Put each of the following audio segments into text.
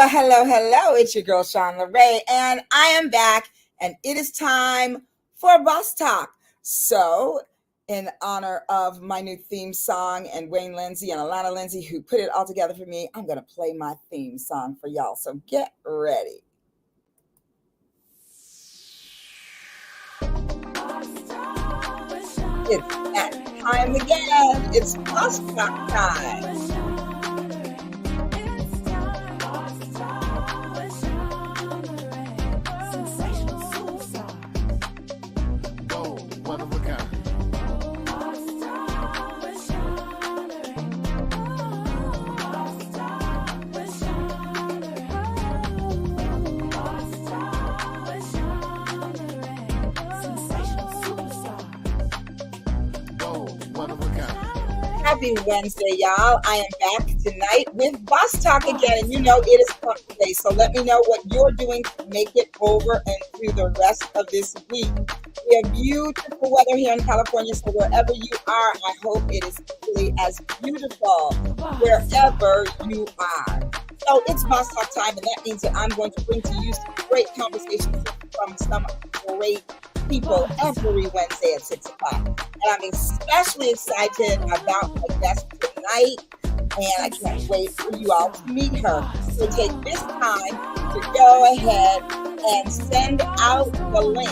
Hello. It's your girl, Sean LeRae, and I am back, and it is time for Boss Talk. So, in honor of my new theme song and Wayne Lindsay and Alana Lindsay, who put it all together for me, I'm going to play my theme song for y'all. So, get ready. It's that time again. It's Boss Talk time. Happy Wednesday, y'all. I am back tonight with Boss Talk again. And you know it is Pump Day, so let me know what you're doing to make it over and through the rest of this week. We have beautiful weather here in California, so wherever you are, I hope it is equally as beautiful wherever you are. So it's Boss Talk time, and that means that I'm going to bring to you some great conversations from some great people every Wednesday at 6 o'clock. And I'm especially excited about my guest tonight, and I can't wait for you all to meet her. So take this time to go ahead and send out the link.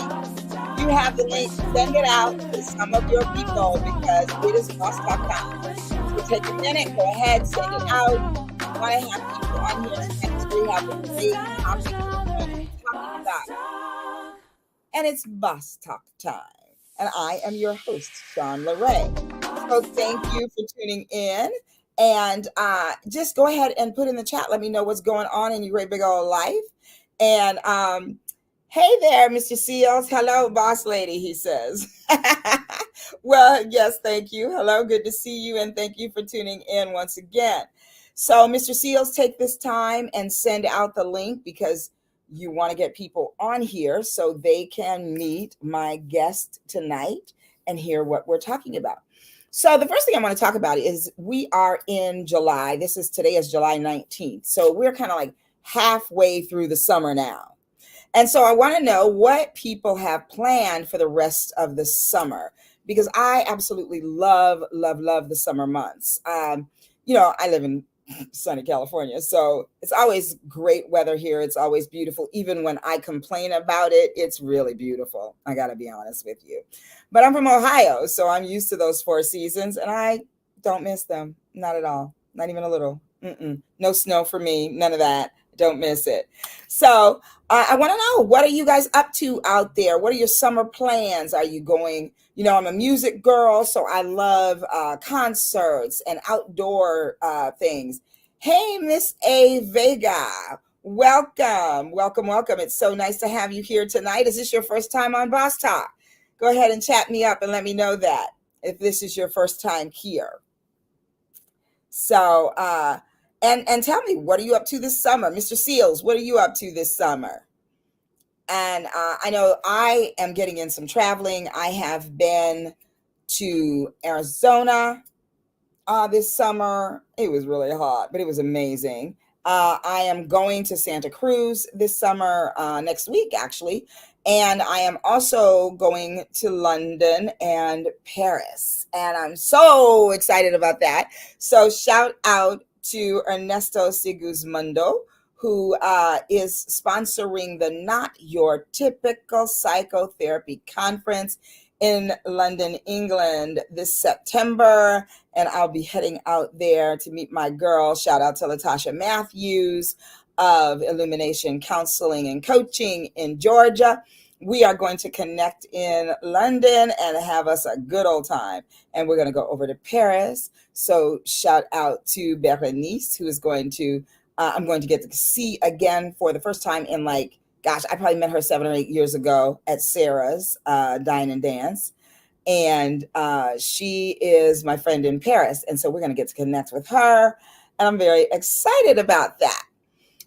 You have the link, send it out to some of your people because it is Boss Talk time. So take a minute, go ahead, send it out. I want to have people on here tonight because we have a great topic we're going to be talking about. And it's Boss Talk time. And I am your host, Sean LeRae. So thank you for tuning in. And just go ahead and put in the chat. Let me know what's going on in your great big old life. And hey there, Mr. Seals. Hello, boss lady, he says. Well, yes, thank you. Hello, good to see you. And thank you for tuning in once again. So, Mr. Seals, take this time and send out the link because you want to get people on here so they can meet my guest tonight and hear what we're talking about. So the first thing I want to talk about is we are in July. Today is July 19th. So we're kind of like halfway through the summer now. And so I want to know what people have planned for the rest of the summer, because I absolutely love the summer months. I live in sunny California, so it's always great weather here. It's always beautiful. Even when I complain about it, it's really beautiful. I got to be honest with you. But I'm from Ohio, so I'm used to those 4 seasons, and I don't miss them. Not at all. Not even a little. No snow for me. None of that. Don't miss it. So I want to know, what are you guys up to out there? What are your summer plans? Are you going? I'm a music girl, so I love concerts and outdoor things. Hey, Miss A. Vega, welcome. It's so nice to have you here tonight. Is this your first time on Boss Talk? Go ahead and chat me up and let me know that if this is your first time here. So, and tell me, what are you up to this summer? Mr. Seals, what are you up to this summer? And I know I am getting in some traveling. I have been to Arizona this summer. It was really hot, but it was amazing. I am going to Santa Cruz this summer, next week, actually. And I am also going to London and Paris. And I'm so excited about that. So shout out to Ernesto Sigismundo, who is sponsoring the Not Your Typical Psychotherapy Conference in London, England this September. And I'll be heading out there to meet my girl. Shout out to Latasha Matthews of Illumination Counseling and Coaching in Georgia. We are going to connect in London and have us a good old time. And we're going to go over to Paris. So shout out to Berenice, who is going to I'm going to get to see again for the first time in I probably met her 7 or 8 years ago at Sarah's Dine and Dance. And she is my friend in Paris. And so we're going to get to connect with her. And I'm very excited about that.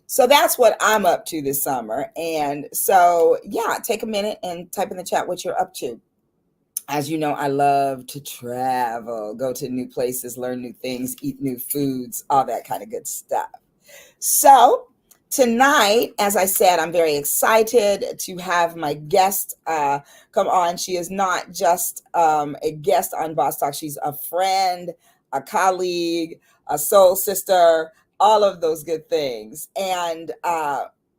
So that's what I'm up to this summer. And so, yeah, take a minute and type in the chat what you're up to. As you know, I love to travel, go to new places, learn new things, eat new foods, all that kind of good stuff. So Tonight, as I said, I'm very excited to have my guest come on. She is not just a guest on Boss Talk, she's a friend, a colleague, a soul sister, all of those good things. And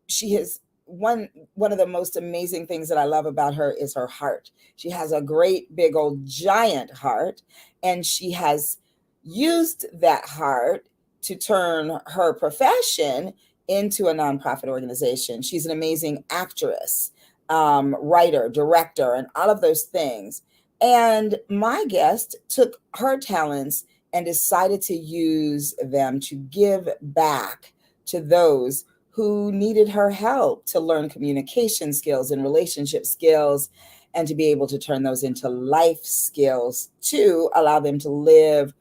she is one of the most amazing things that I love about her is her heart. She has a great big old giant heart, and she has used that heart to turn her profession into a nonprofit organization. She's an amazing actress, writer, director, and all of those things. And my guest took her talents and decided to use them to give back to those who needed her help to learn communication skills and relationship skills, and to be able to turn those into life skills to allow them to live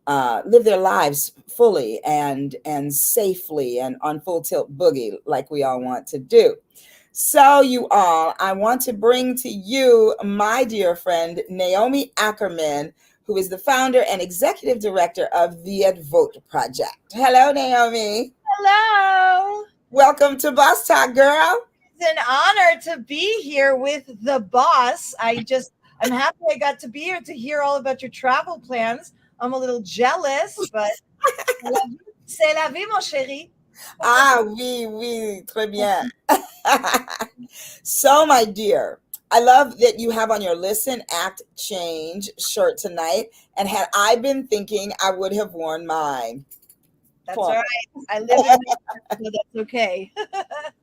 their lives fully and safely and on full tilt boogie like we all want to do. So, you all, I want to bring to you my dear friend Naomi Ackerman, who is the founder and executive director of the Vote Project. Hello, Naomi. Hello. Welcome to Boss Talk, girl. It's an honor to be here with the boss. I'm happy I got to be here to hear all about your travel plans. I'm a little jealous, but c'est la vie, mon chéri. Ah, oui, oui, très bien. So, my dear, I love that you have on your Listen, Act, Change shirt tonight. And had I been thinking, I would have worn mine. That's all right. I live in it, so that's okay.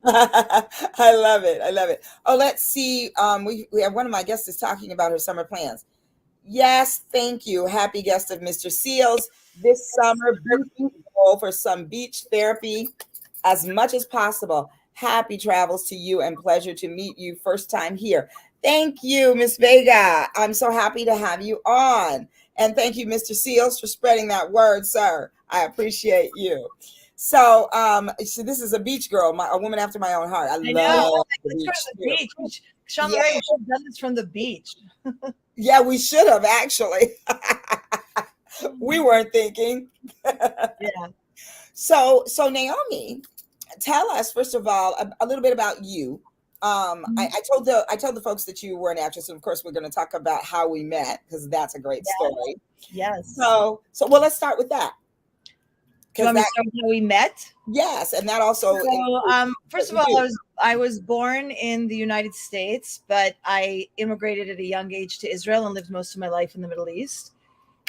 I love it. I love it. Oh, let's see. We have one of my guests is talking about her summer plans. Yes, thank you. Happy guest of Mr. Seals. This summer, be for some beach therapy as much as possible. Happy travels to you and pleasure to meet you first time here. Thank you, Miss Vega. I'm so happy to have you on. And thank you, Mr. Seals, for spreading that word, sir. I appreciate you. So this is a beach girl, a woman after my own heart. I love the beach. Sean Ray should have done this from the beach. Yeah, we should have actually. We weren't thinking. Yeah. So Naomi, tell us first of all a little bit about you. I told the folks that you were an actress, and of course we're going to talk about how we met because that's a great story. Yes. So well, let's start with that. Do you want me to start with how we met? Yes, and that also. So, first of all, I was born in the United States, but I immigrated at a young age to Israel and lived most of my life in the Middle East.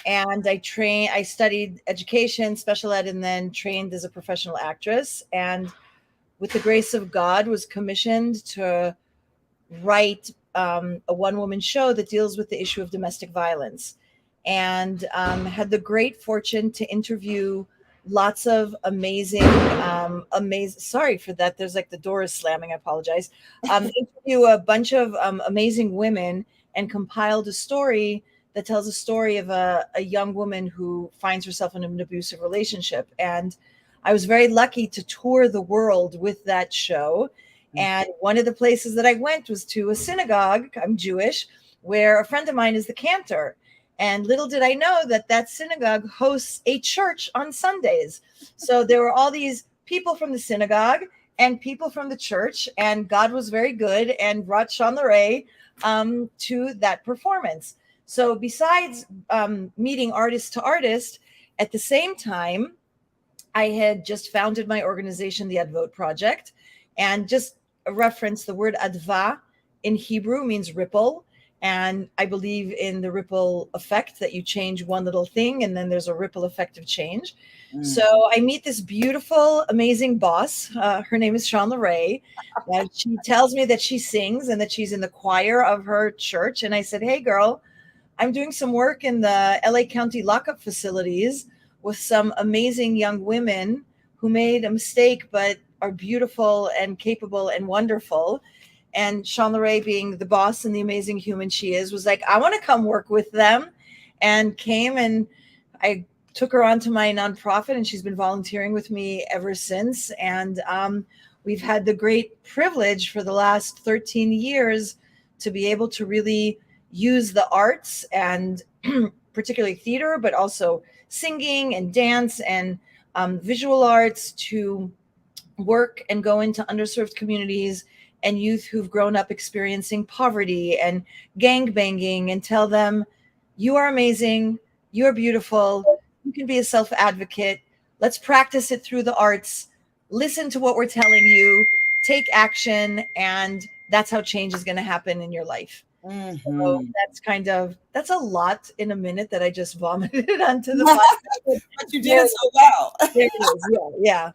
And I studied education, special ed, and then trained as a professional actress. And with the grace of God, was commissioned to write a one-woman show that deals with the issue of domestic violence, and had the great fortune to interview lots of amazing. Sorry for that. There's like the door is slamming. I apologize. Interview a bunch of amazing women and compiled a story that tells a story of a young woman who finds herself in an abusive relationship. And I was very lucky to tour the world with that show. And one of the places that I went was to a synagogue, I'm Jewish, where a friend of mine is the cantor. And little did I know that synagogue hosts a church on Sundays. So there were all these people from the synagogue and people from the church, and God was very good and brought Sean Ray to that performance. So besides meeting artist to artist, at the same time, I had just founded my organization, the Vote Project, and just a reference, the word adva in Hebrew means ripple. And I believe in the ripple effect, that you change one little thing and then there's a ripple effect of change. So I meet this beautiful, amazing boss. Her name is Sean Ray. She tells me that she sings and that she's in the choir of her church. And I said, hey, girl, I'm doing some work in the LA County lockup facilities with some amazing young women who made a mistake but are beautiful and capable and wonderful. And Sean Ray, being the boss and the amazing human she is, was like, I want to come work with them, and came, and I took her onto my nonprofit, and she's been volunteering with me ever since. And we've had the great privilege for the last 13 years to be able to really use the arts, and particularly theater, but also singing and dance and visual arts, to work and go into underserved communities and youth who've grown up experiencing poverty and gang banging and tell them, you are amazing, you're beautiful, you can be a self advocate. Let's practice it through the arts. Listen to what we're telling you, take action, and that's how change is going to happen in your life. So Mm-hmm. that's a lot in a minute that I just vomited onto the podcast. But you did There, it so well. there it is. Yeah.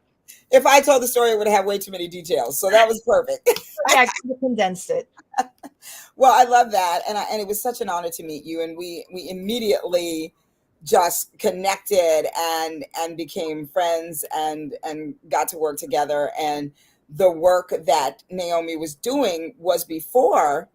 If I told the story, it would have way too many details. So that was perfect. I actually condensed it. Well, I love that, and it was such an honor to meet you. And we immediately just connected and became friends and got to work together. And the work that Naomi was doing was before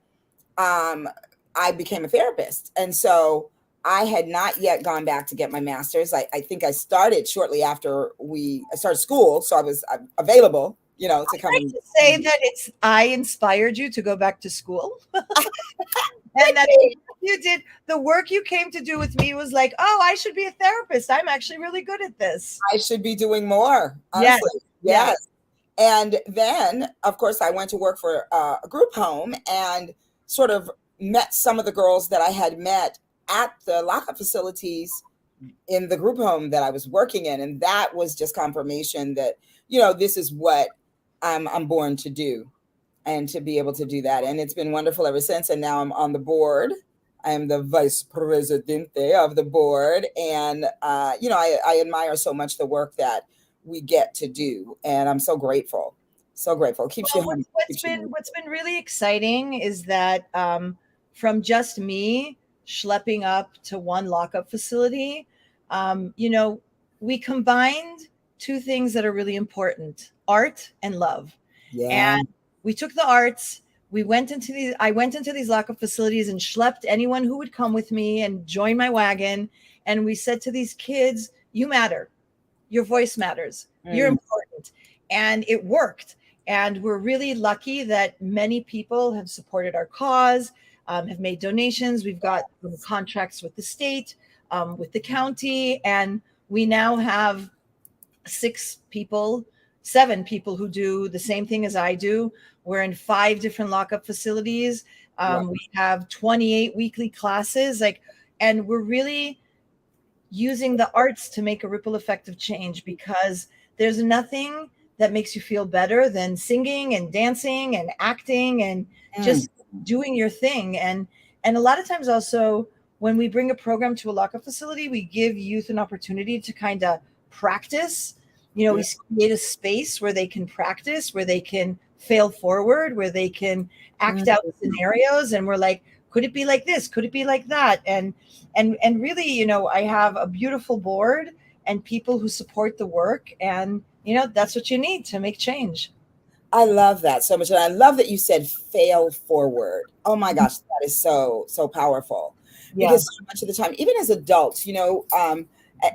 I became a therapist, and so I had not yet gone back to get my master's. I think I started shortly after I started school, so I was available, to come I'd like and. to say that I inspired you to go back to school. And that you did the work you came to do with me was like, oh, I should be a therapist. I'm actually really good at this. I should be doing more, Yes. honestly. Yes. And then, of course, I went to work for a group home and sort of met some of the girls that I had met at the lockup facilities in the group home that I was working in. And that was just confirmation that, this is what I'm born to do, and to be able to do that. And it's been wonderful ever since. And now I'm on the board. I am the vice presidente of the board. And, I admire so much the work that we get to do. And I'm so grateful. So grateful. It keeps you humble. What's been really exciting is that from just me schlepping up to one lockup facility, we combined two things that are really important: art and love. Yeah. And we took the arts. I went into these lockup facilities and schlepped anyone who would come with me and join my wagon. And we said to these kids, you matter. Your voice matters. You're important. And it worked. And we're really lucky that many people have supported our cause, have made donations. We've got contracts with the state, with the county, and we now have 7 people who do the same thing as I do. We're in 5 different lockup facilities. We have 28 weekly classes, and we're really using the arts to make a ripple effect of change, because there's nothing that makes you feel better than singing and dancing and acting and just doing your thing. And a lot of times also, when we bring a program to a lockup facility, we give youth an opportunity to kind of practice. We create a space where they can practice, where they can fail forward, where they can act out scenarios. And we're like, could it be like this? Could it be like that? And really, I have a beautiful board and people who support the work. And, that's what you need to make change. I love that so much. And I love that you said fail forward. Oh my gosh, that is so, so powerful. Because so much of the time, even as adults, you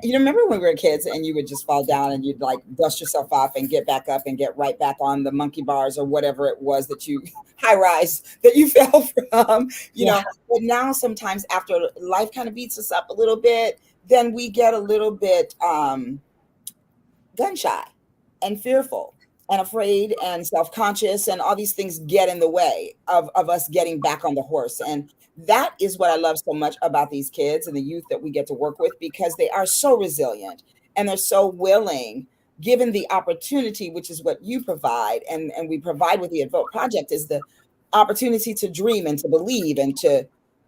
remember when we were kids and you would just fall down and you'd like dust yourself off and get back up and get right back on the monkey bars or whatever it was that you high rise that you fell from, but now sometimes after life kind of beats us up a little bit, then we get a little bit gun shy and fearful and afraid and self-conscious, and all these things get in the way of us getting back on the horse. And that is what I love so much about these kids and the youth that we get to work with, because they are so resilient and they're so willing, given the opportunity, which is what you provide and we provide with the Advote Project, is the opportunity to dream and to believe and to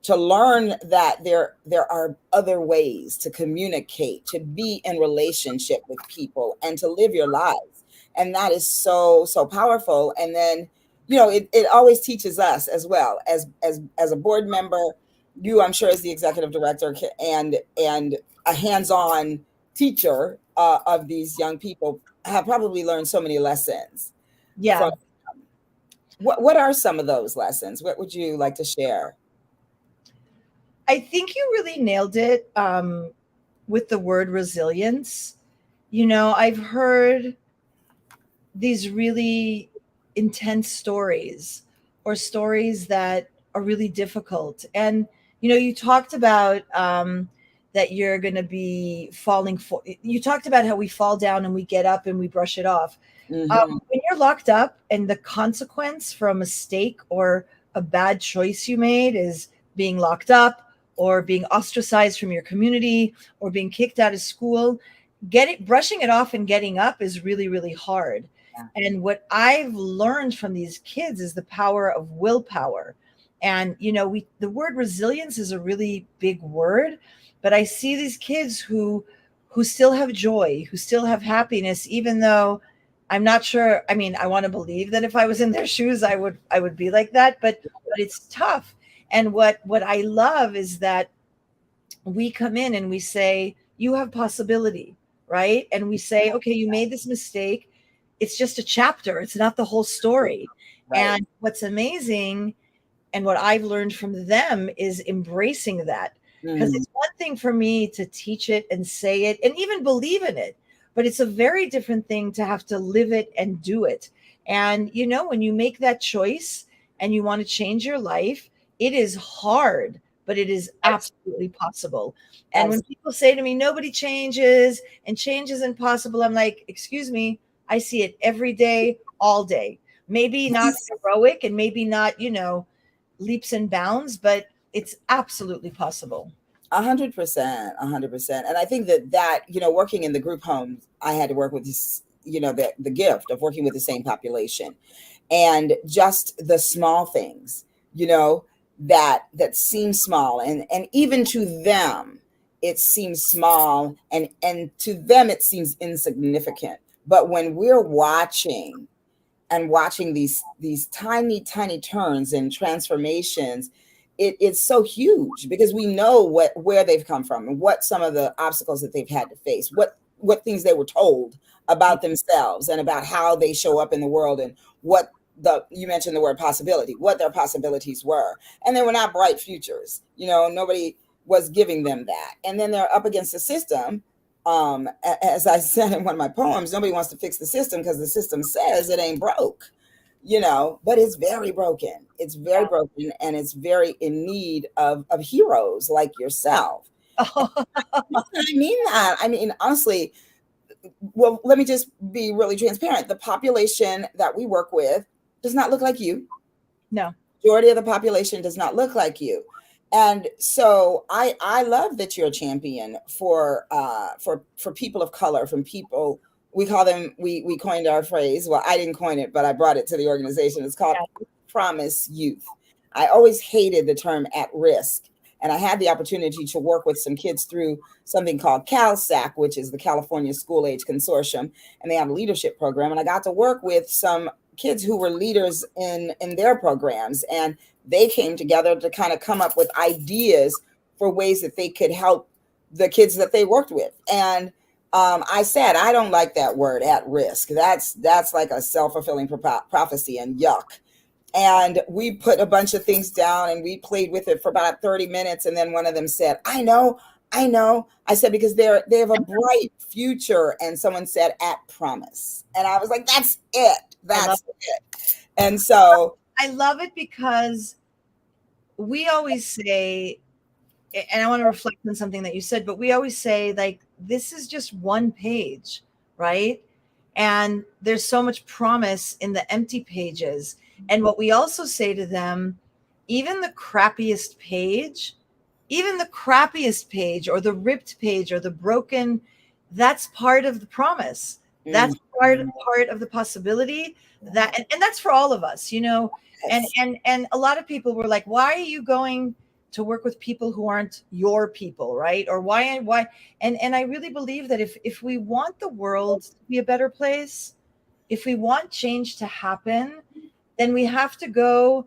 learn that there are other ways to communicate, to be in relationship with people, and to live your lives. And that is so, so powerful. And then, it always teaches us as well as a board member, you, I'm sure, as the executive director and a hands-on teacher of these young people, have probably learned so many lessons. Yeah. What are some of those lessons? What would you like to share? I think you really nailed it with the word resilience. I've heard these really intense stories, or stories that are really difficult. And, you talked about that you're going to be you talked about how we fall down and we get up and we brush it off. When you're locked up and the consequence for a mistake or a bad choice you made is being locked up or being ostracized from your community or being kicked out of school, brushing it off and getting up is really, really hard. Yeah. And what I've learned from these kids is the power of willpower. And, the word resilience is a really big word, but I see these kids who still have joy, who still have happiness, even though I'm not sure. I mean, I want to believe that if I was in their shoes, I would be like that, but it's tough. And what I love is that we come in and we say, you have possibility, right? And we say, okay, you made this mistake. It's just a chapter. It's not the whole story. Right. And what's amazing and what I've learned from them is embracing that. Because it's one thing for me to teach it and say it and even believe in it, but it's a very different thing to have to live it and do it. And, when you make that choice and you want to change your life, it is hard, but it is absolutely possible. And when people say to me, nobody changes and change is impossible, I'm like, excuse me, I see it every day, all day. Maybe not heroic and maybe not, leaps and bounds, but it's absolutely possible. 100%, 100%. And I think that, working in the group homes, I had to work with this, the gift of working with the same population and just the small things, that seem small and even to them, it seems small and to them, it seems insignificant. But when we're watching these tiny, tiny turns and transformations, it's so huge because we know where they've come from and what some of the obstacles that they've had to face, what things they were told about themselves and about how they show up in the world and you mentioned the word possibility, what their possibilities were. And they were not bright futures. Nobody was giving them that. And then they're up against the system. As I said in one of my poems, nobody wants to fix the system because the system says it ain't broke, but it's very broken. It's very broken and it's very in need of heroes like yourself. I mean that. I mean, honestly, well, let me just be really transparent. The population that we work with does not look like you. No. Majority of the population does not look like you. And so I love that you're a champion for people of color, from people, we call them, we coined our phrase. Well, I didn't coin it, but I brought it to the organization. It's called Promise Youth. I always hated the term at risk. And I had the opportunity to work with some kids through something called CalSAC, which is the California School Age Consortium. And they have a leadership program. And I got to work with some kids who were leaders in their programs. And they came together to kind of come up with ideas for ways that they could help the kids that they worked with. And I said, I don't like that word, at risk. That's like a self-fulfilling prophecy and yuck. And we put a bunch of things down and we played with it for about 30 minutes. And then one of them said, I know. I said, because they have a bright future. And someone said, at promise. And I was like, that's it. That's it. And so I love it because we always say, and I want to reflect on something that you said, but we always say, like, this is just one page, right? And there's so much promise in the empty pages. And what we also say to them, even the crappiest page or the ripped page or the broken, that's part of the promise. That's part of the possibility, that, and that's for all of us, and a lot of people were like, why are you going to work with people who aren't your people, right? Or why? And I really believe that if we want the world to be a better place, if we want change to happen, then we have to go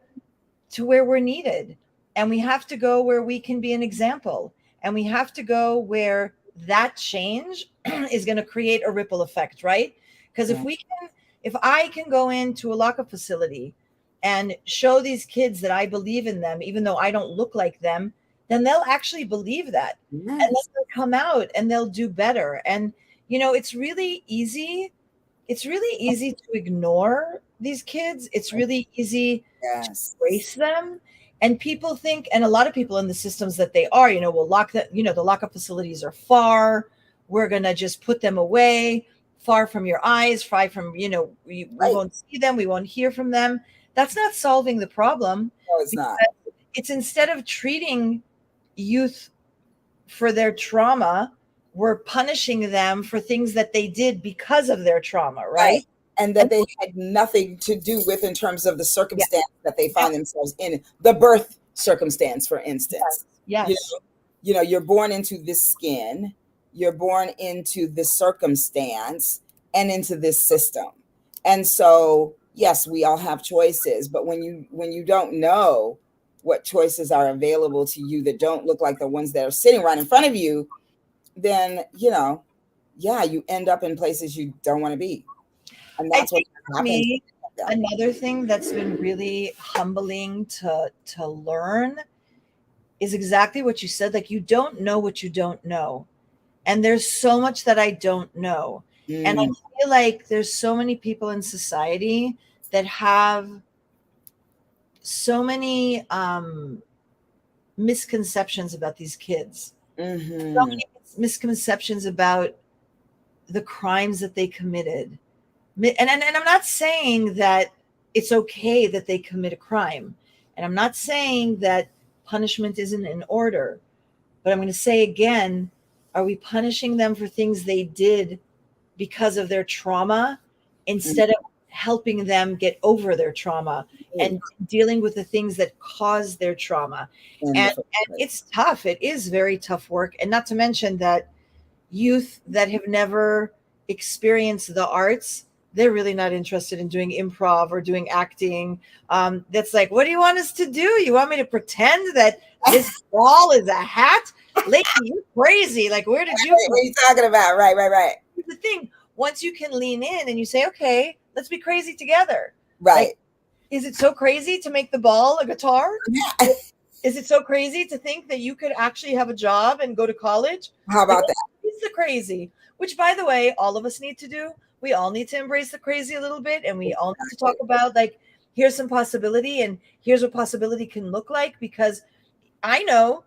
to where we're needed, and we have to go where we can be an example, and we have to go where that change is going to create a ripple effect, right? Because if I can go into a lockup facility and show these kids that I believe in them, even though I don't look like them, then they'll actually believe that. Yes. And then they'll come out and they'll do better. And, it's really easy. It's really easy to ignore these kids. It's really easy to embrace them. And people think, and a lot of people in the systems that they are, will lock that, the lockup facilities are far. We're going to just put them away. far from your eyes, far from, we Right. won't see them, we won't hear from them. That's not solving the problem. No, it's not. It's instead of treating youth for their trauma, we're punishing them for things that they did because of their trauma, right? And that they had nothing to do with in terms of the circumstance that they find Yeah. themselves in, the birth circumstance, for instance. Yes. You're born into this skin, you're born into this circumstance and into this system. And so, yes, we all have choices, but when you don't know what choices are available to you that don't look like the ones that are sitting right in front of you, then, you end up in places you don't want to be. And that's what happens. Me, another thing that's been really humbling to learn is exactly what you said. Like, you don't know what you don't know. And there's so much that I don't know. And I feel like there's so many people in society that have so many misconceptions about these kids. So many misconceptions about the crimes that they committed. And I'm not saying that it's okay that they commit a crime. And I'm not saying that punishment isn't in order. But I'm going to say again, are we punishing them for things they did because of their trauma instead of helping them get over their trauma and dealing with the things that caused their trauma? And it's tough. It is very tough work. And not to mention that youth that have never experienced the arts, they're really not interested in doing improv or doing acting. That's like, what do you want us to do? You want me to pretend that this ball is a hat? Lady, you're crazy. Like, where did you? What are you talking about? Right. Here's the thing. Once you can lean in and you say, okay, let's be crazy together. Right. Like, is it so crazy to make the ball a guitar? Is it so crazy to think that you could actually have a job and go to college? How about that? It's the crazy, which, by the way, all of us need to do. We all need to embrace the crazy a little bit. And we all need to talk about, like, here's some possibility and here's what possibility can look like. Because I know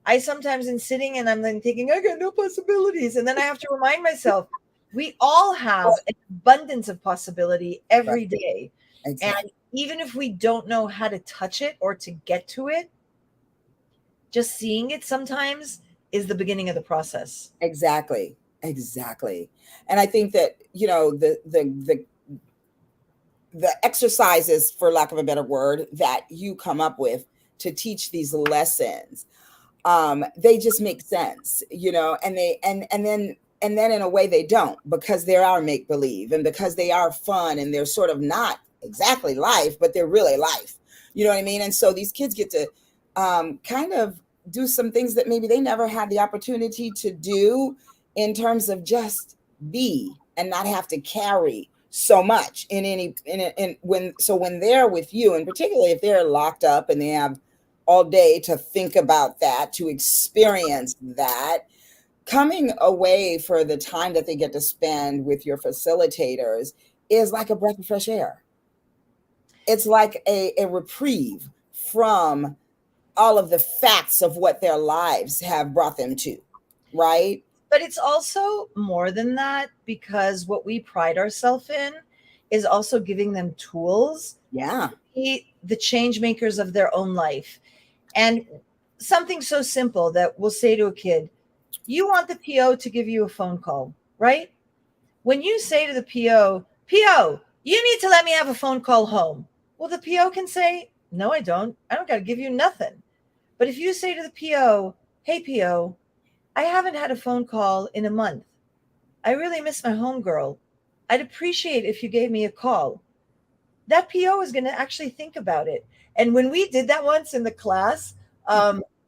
I sometimes am sitting and I'm then thinking, I got no possibilities. And then I have to remind myself, we all have an abundance of possibility every day. Exactly. And even if we don't know how to touch it or to get to it, just seeing it sometimes is the beginning of the process. Exactly. And I think that, the exercises, for lack of a better word, that you come up with to teach these lessons, they just make sense, and then in a way they don't, because they are make believe and because they are fun and they're sort of not exactly life, but they're really life. You know what I mean? And so these kids get to kind of do some things that maybe they never had the opportunity to do, in terms of just be and not have to carry so much when they're with you, and particularly if they're locked up and they have all day to think about that, to experience that, coming away for the time that they get to spend with your facilitators is like a breath of fresh air. It's like a reprieve from all of the facts of what their lives have brought them to, right? But it's also more than that, because what we pride ourselves in is also giving them tools to be the change makers of their own life. And something so simple that we'll say to a kid, you want the PO to give you a phone call, right? When you say to the PO, you need to let me have a phone call home. Well, the PO can say, no, I don't got to give you nothing. But if you say to the PO, hey, PO, I haven't had a phone call in a month. I really miss my homegirl. I'd appreciate if you gave me a call. That PO is going to actually think about it. And when we did that once in the class,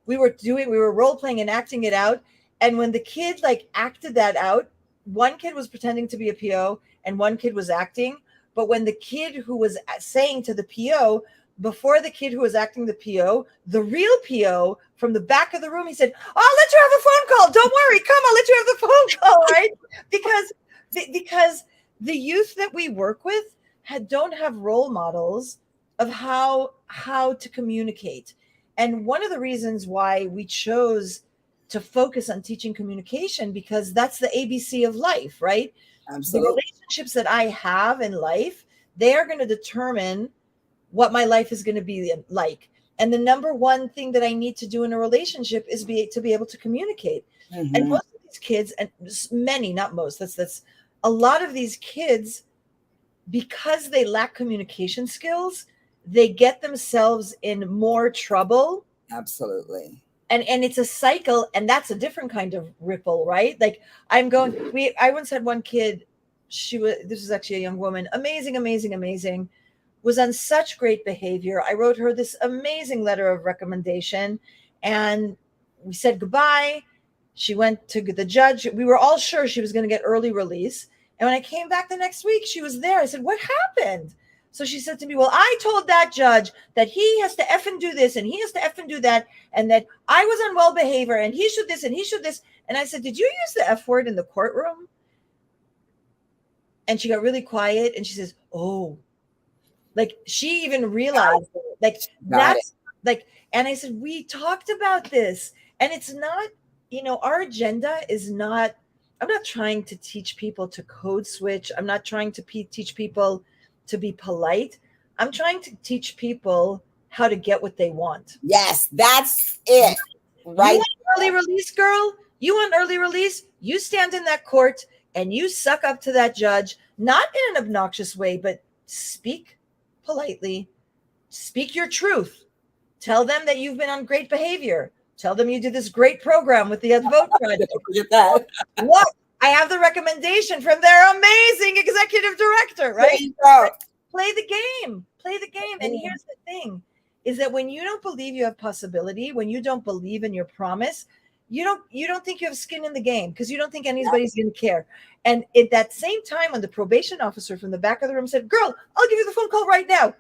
we were role playing and acting it out. And when the kid acted that out, one kid was pretending to be a PO and one kid was acting. But when the kid who was saying to the PO, before the kid who was acting the PO, the real PO from the back of the room, he said, I'll let you have a phone call. Don't worry. Come, I'll let you have the phone call, right? Because the youth that we work with don't have role models of how to communicate. And one of the reasons why we chose to focus on teaching communication, because that's the ABC of life, right? The Absolutely. relationships that I have in life, they are going to determine what my life is going to be like. And the number one thing that I need to do in a relationship is to be able to communicate. And Mm-hmm. most of these kids, and many, not most, that's a lot of these kids, because they lack communication skills, they get themselves in more trouble. Absolutely. And it's a cycle, and that's a different kind of ripple, right? Like I once had one kid, this was actually a young woman, amazing, amazing, amazing, was on such great behavior. I wrote her this amazing letter of recommendation, and we said goodbye. She went to the judge. We were all sure she was going to get early release. And when I came back the next week, she was there. I said, "What happened?" So she said to me, "Well, I told that judge that he has to effing do this and he has to effing do that, and that I was on well behavior and he should this and he should this." And I said, "Did you use the F word in the courtroom?" And she got really quiet and she says, "Oh." Like she even realized it. Like Got it. that's like, and I said, "We talked about this." And it's not, our agenda is not, I'm not trying to teach people to code switch. I'm not trying to teach people to be polite. I'm trying to teach people how to get what they want. Yes, that's it. You Right. want early release, girl? You want early release? You stand in that court and you suck up to that judge, not in an obnoxious way, but speak politely, speak your truth. Tell them that you've been on great behavior. Tell them you did this great program with the Vote Project. Forget that. Look, I have the recommendation from their amazing executive director, right? There you go. Play the game. Play the game. And here's the thing is that when you don't believe you have possibility, when you don't believe in your promise, you don't think you have skin in the game because you don't think anybody's going to care. And at that same time, when the probation officer from the back of the room said, "Girl, I'll give you the phone call right now,"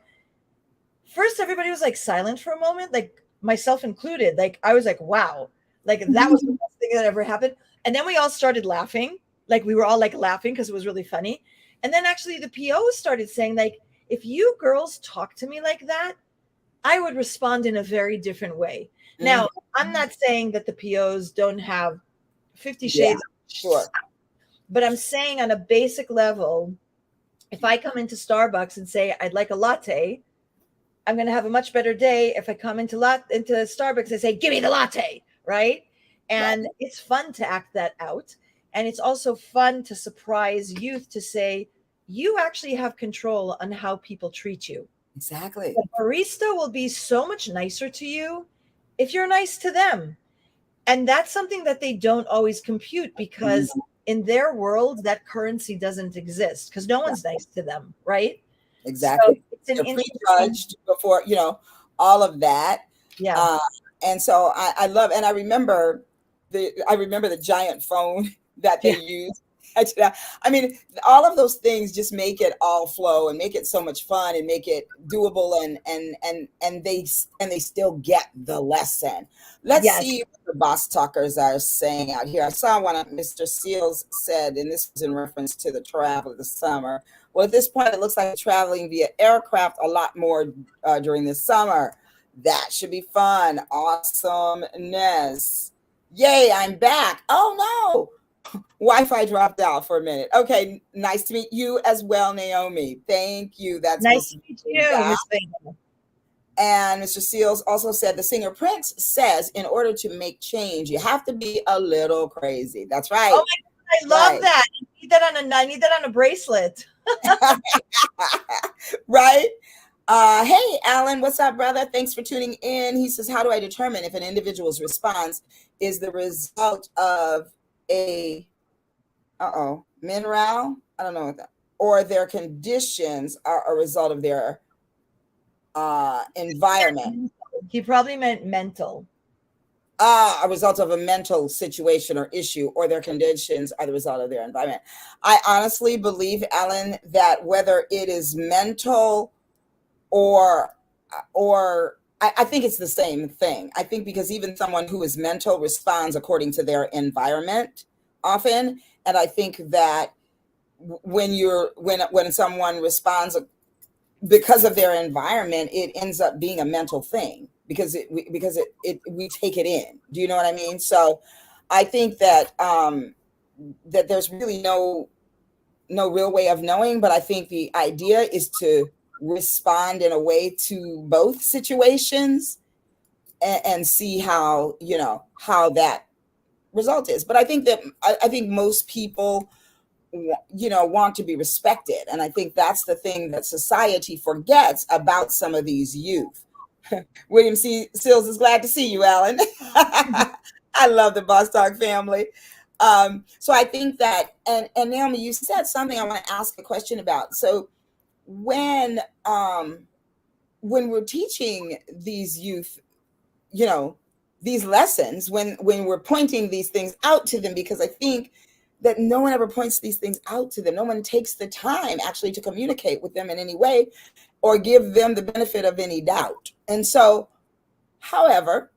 first everybody was like silent for a moment, like myself included. Like I was like, wow, like that was the best thing that ever happened. And then we all started laughing. Like we were all like laughing because it was really funny. And then actually the PO started saying, like, if you girls talk to me like that, I would respond in a very different way. Now, I'm not saying that the POs don't have 50 shades. Sure. But I'm saying on a basic level, if I come into Starbucks and say, "I'd like a latte," I'm going to have a much better day if I come into Starbucks and say, "Give me the latte," right? And it's fun to act that out. And it's also fun to surprise youth to say, you actually have control on how people treat you. Exactly. The barista will be so much nicer to you if you're nice to them. And that's something that they don't always compute because in their world, that currency doesn't exist because no one's nice to them, right? Exactly. So it's an prejudged before, all of that. Yeah. And so I love, and I remember the giant phone that they used. I mean, all of those things just make it all flow and make it so much fun and make it doable, and they still get the lesson. Let's see what the boss talkers are saying out here. I saw one of Mr. Seals said, and this was in reference to the travel of the summer. Well, at this point, it looks like traveling via aircraft a lot more during the summer. That should be fun. Awesomeness. Yay, I'm back. Oh, no. Wi-Fi dropped out for a minute. Okay, nice to meet you as well, Naomi. Thank you. That's nice to meet you, Miss Fagan. And Mr. Seals also said the singer Prince says in order to make change, you have to be a little crazy. That's right. Oh my God, I love that. I need that on a bracelet. Right? Hey, Alan, what's up, brother? Thanks for tuning in. He says, how do I determine if an individual's response is the result of a mineral? I don't know what that, or their conditions are a result of their environment. He probably meant mental. A result of a mental situation or issue, or their conditions are the result of their environment. I honestly believe, Alan, that whether it is mental or I think it's the same thing. I think because even someone who is mental responds according to their environment often, and I think that when someone responds because of their environment, it ends up being a mental thing because we take it in. Do you know what I mean? So I think that that there's really no no real way of knowing, but I think the idea is to respond in a way to both situations and see how, how that result is. But I think that I think most people, want to be respected. And I think that's the thing that society forgets about some of these youth. William C. Sills is glad to see you, Alan. I love the Boss Talk family. So I think that, and Naomi, you said something I want to ask a question about. So when we're teaching these youth, these lessons, when we're pointing these things out to them, because I think that no one ever points these things out to them. No one takes the time actually to communicate with them in any way or give them the benefit of any doubt. And so, however,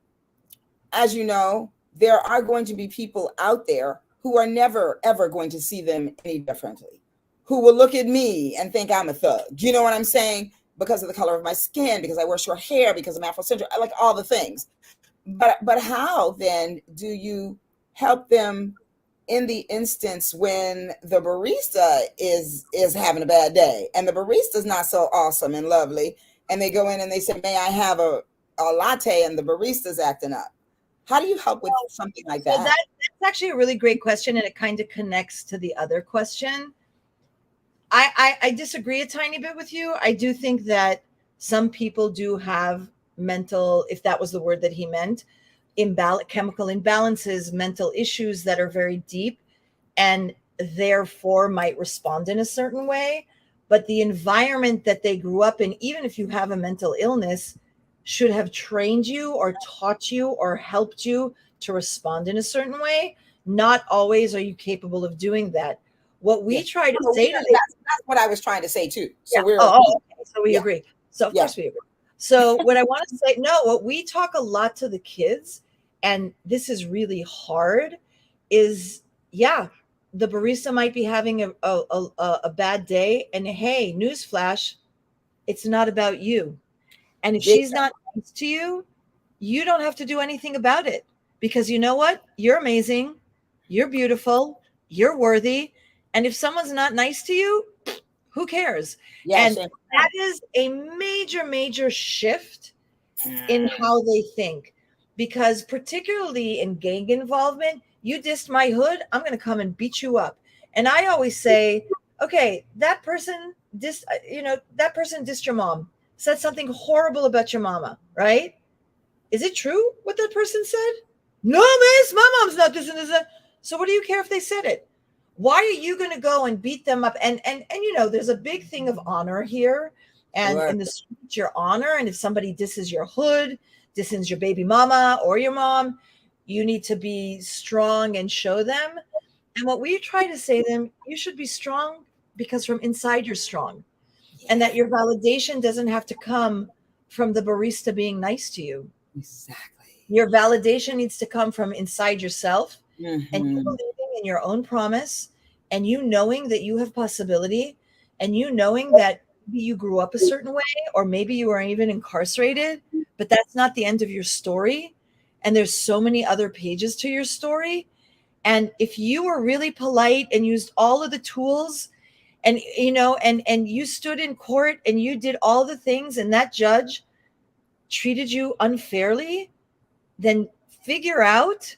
as you know, there are going to be people out there who are never, ever going to see them any differently, who will look at me and think I'm a thug. You know what I'm saying? Because of the color of my skin, because I wear short hair, because I'm Afrocentric, like all the things. But how then do you help them in the instance when the barista is having a bad day and the barista's not so awesome and lovely, and they go in and they say, may I have a latte, and the barista's acting up? How do you help with something like that? That's actually a really great question, and it kind of connects to the other question. I disagree a tiny bit with you. I do think that some people do have mental, if that was the word that he meant, chemical imbalances, mental issues that are very deep and therefore might respond in a certain way. But the environment that they grew up in, even if you have a mental illness, should have trained you or taught you or helped you to respond in a certain way. Not always are you capable of doing that. What we try to say to them, that's what I was trying to say too. So we're okay. So we agree. So of course we agree. So what I want to say, what we talk a lot to the kids, and this is really hard, is the barista might be having a bad day, and hey, newsflash, it's not about you. And if she's not nice to you, you don't have to do anything about it, because you know what? You're amazing. You're beautiful. You're worthy. And if someone's not nice to you, who cares? And that is a major, major shift in how they think, because particularly in gang involvement, you dissed my hood, I'm going to come and beat you up. And I always say, okay, that person dissed your mom, said something horrible about your mama, right? Is it true what that person said? No, miss, my mom's not this and this. So what do you care if they said it? Why are you going to go and beat them up? And there's a big thing of honor here. And in the street, your honor. And if somebody disses your hood, disses your baby mama or your mom, you need to be strong and show them. And what we try to say to them, you should be strong because from inside you're strong. And that your validation doesn't have to come from the barista being nice to you. Exactly. Your validation needs to come from inside yourself, and you believing in your own promise, and you knowing that you have possibility, and you knowing that maybe you grew up a certain way, or maybe you were even incarcerated, but that's not the end of your story. And there's so many other pages to your story. And if you were really polite and used all of the tools, and and you stood in court and you did all the things, and that judge treated you unfairly, then figure out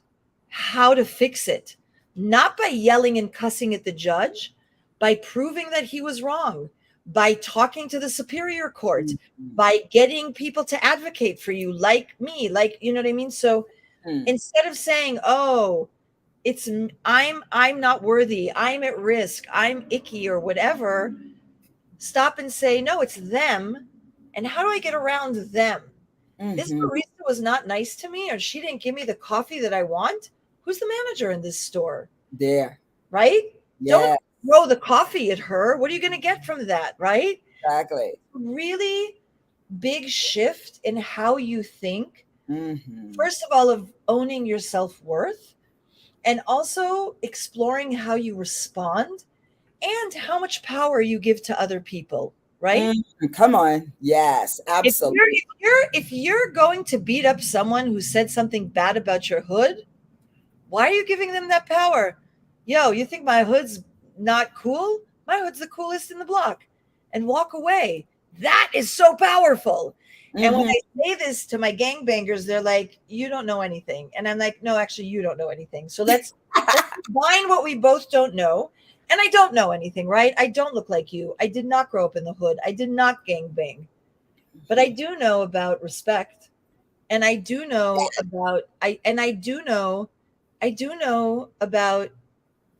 how to fix it. Not by yelling and cussing at the judge, by proving that he was wrong, by talking to the superior court, by getting people to advocate for you, like me, you know what I mean? So instead of saying, oh, I'm not worthy, I'm at risk, I'm icky or whatever, stop and say, no, it's them. And how do I get around them? This barista was not nice to me, or she didn't give me the coffee that I want. Who's the manager in this store? There. Right? Don't throw the coffee at her. What are you going to get from that? Right? Exactly. Really big shift in how you think. First of all, of owning your self-worth, and also exploring how you respond and how much power you give to other people. Right? Come on. Yes, absolutely. If you're going to beat up someone who said something bad about your hood, why are you giving them that power? Yo, you think my hood's not cool? my hood's the coolest in the block, and walk away. That is so powerful. And when I say this to my gangbangers, they're like, you don't know anything. And I'm like, no, actually, you don't know anything. So let's combine what we both don't know. And I don't know anything, right? I don't look like you. I did not grow up in the hood. I did not gangbang. But I do know about respect. And I do know about I do know about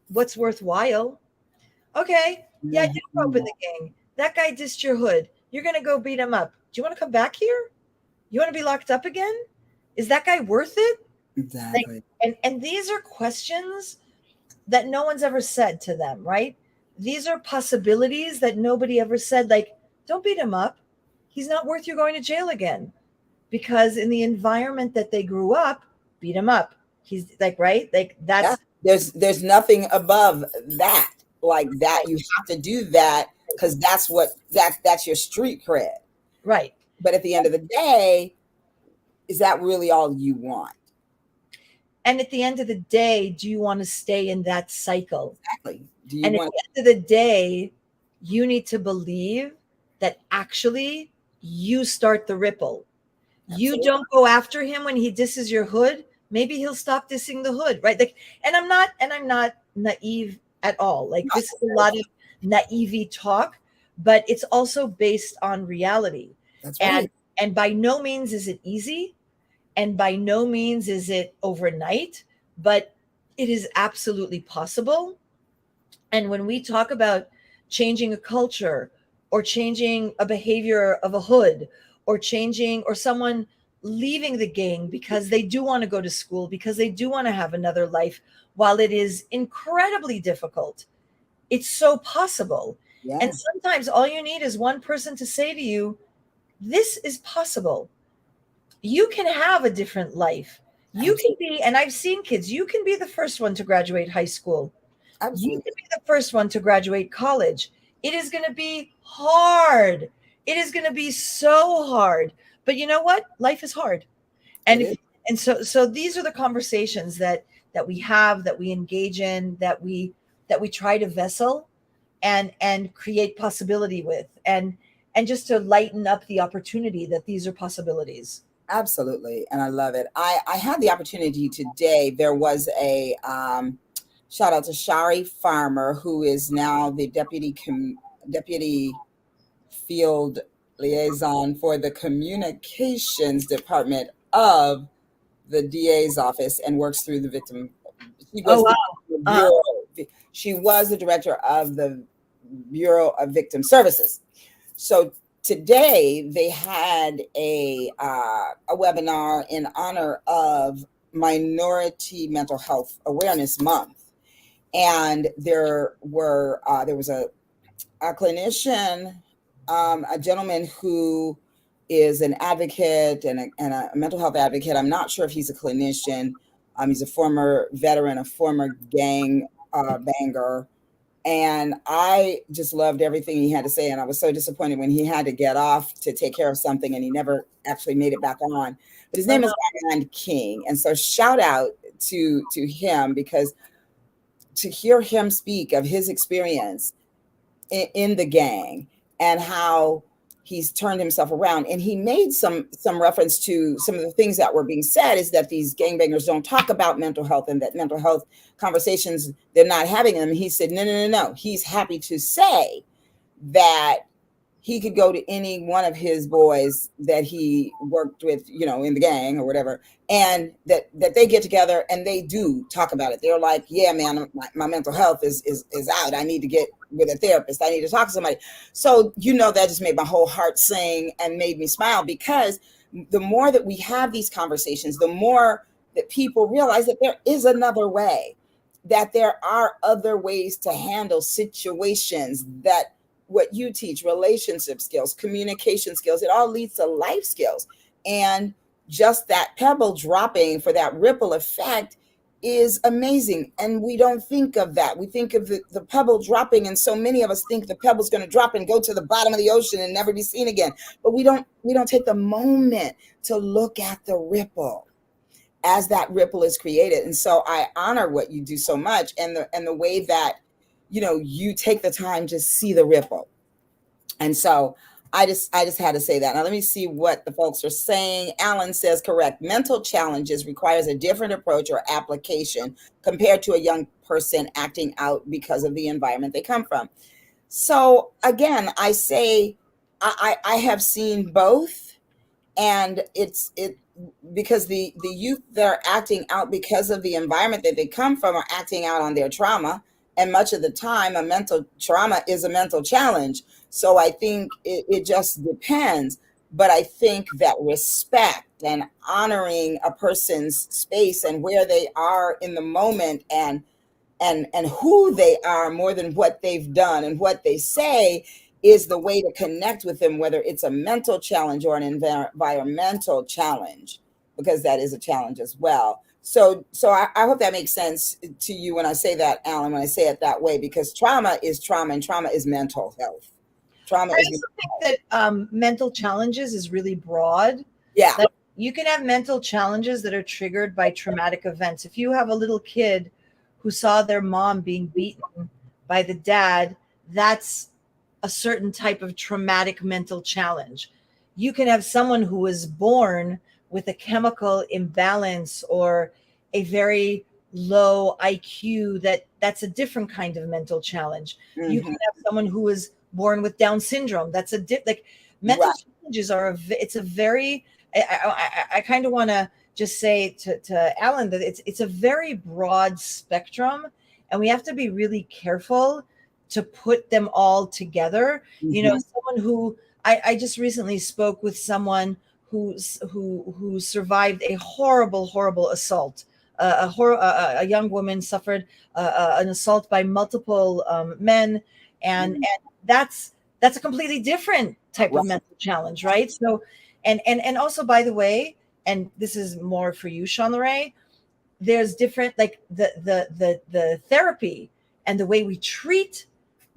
what's worthwhile. Okay. Yeah, you grew up in the gang. That guy dissed your hood. You're gonna go beat him up. Do you want to come back here? You want to be locked up again? Is that guy worth it? Exactly. And these are questions that no one's ever said to them, right? These are possibilities that nobody ever said, like, don't beat him up. He's not worth you going to jail again. Because in the environment that they grew up, beat him up. He's like, right? Like that's there's nothing above that. Like that, you have to do that because that's your street cred. Right. But at the end of the day, is that really all you want? And at the end of the day, do you want to stay in that cycle? Exactly. And at the end of the day, you need to believe that actually you start the ripple. Absolutely. You don't go after him when he disses your hood. Maybe he'll stop dissing the hood, right? Like, and I'm not naive at all. Like this is a lot of naive talk, but it's also based on reality. That's right. And by no means is it easy. And by no means is it overnight, but it is absolutely possible. And when we talk about changing a culture or changing a behavior of a hood or changing or someone leaving the gang because they do want to go to school, because they do want to have another life, while it is incredibly difficult, it's so possible. Yeah. And sometimes all you need is one person to say to you, this is possible. You can have a different life. You can be, and I've seen kids, you can be the first one to graduate high school. Absolutely. You can be the first one to graduate college. It is going to be hard. It is going to be so hard. But you know what? Life is hard. And so these are the conversations that we have, that we engage in, that we try to vessel and create possibility with, and just to lighten up the opportunity that these are possibilities. Absolutely. And I love it. I had the opportunity today. There was a shout out to Shari Farmer, who is now the deputy field liaison for the communications department of the DA's office and works through the victim. She was the Bureau. She was the director of the Bureau of Victim Services. So today they had a webinar in honor of Minority Mental Health Awareness Month, and there was a clinician, a gentleman who is an advocate and a mental health advocate. I'm not sure if he's a clinician. He's a former veteran, a former gang banger. And I just loved everything he had to say. And I was so disappointed when he had to get off to take care of something and he never actually made it back on. But his name is Ryan King. And so shout out to him, because to hear him speak of his experience in the gang and how he's turned himself around. And he made some reference to some of the things that were being said, is that these gangbangers don't talk about mental health, and that mental health conversations, they're not having them. He said, no. He's happy to say that he could go to any one of his boys that he worked with, in the gang or whatever, and that they get together and they do talk about it. They're like, yeah, man, my mental health is out. I need to get with a therapist. I need to talk to somebody. So, that just made my whole heart sing and made me smile, because the more that we have these conversations, the more that people realize that there is another way, that there are other ways to handle situations, that what you teach, relationship skills, communication skills, it all leads to life skills. And just that pebble dropping for that ripple effect is amazing. And we don't think of that. We think of the pebble dropping, and so many of us think the pebble's going to drop and go to the bottom of the ocean and never be seen again. But we don't take the moment to look at the ripple as that ripple is created. And so I honor what you do so much, and the way that you take the time to see the ripple. And so I just had to say that. Now let me see what the folks are saying. Alan says correct. Mental challenges requires a different approach or application compared to a young person acting out because of the environment they come from. So again, I say I have seen both, and it because the youth that are acting out because of the environment that they come from are acting out on their trauma, and much of the time a mental trauma is a mental challenge. So I think it just depends, but I think that respect and honoring a person's space and where they are in the moment, and who they are more than what they've done and what they say, is the way to connect with them, whether it's a mental challenge or an environmental challenge, because that is a challenge as well. So I hope that makes sense to you when I say that, Alan, when I say it that way, because trauma is trauma, and trauma is mental health. Trauma I is also think that mental challenges is really broad. yeah. Like, you can have mental challenges that are triggered by traumatic events. If you have a little kid who saw their mom being beaten by the dad, that's a certain type of traumatic mental challenge. You can have someone who was born with a chemical imbalance or a very low IQ, that's a different kind of mental challenge. You can Mhm. have someone who was born with Down syndrome. That's like mental Right. challenges are it's a very I kind of want to just say to Alan that it's a very broad spectrum, and we have to be really careful to put them all together. Mhm. Someone who I just recently spoke with someone who survived a horrible assault. A young woman suffered an assault by multiple men, and Mhm. that's a completely different type of Right. mental challenge, right? So, and also, by the way, and this is more for you, Sean Ray, there's different, like the therapy and the way we treat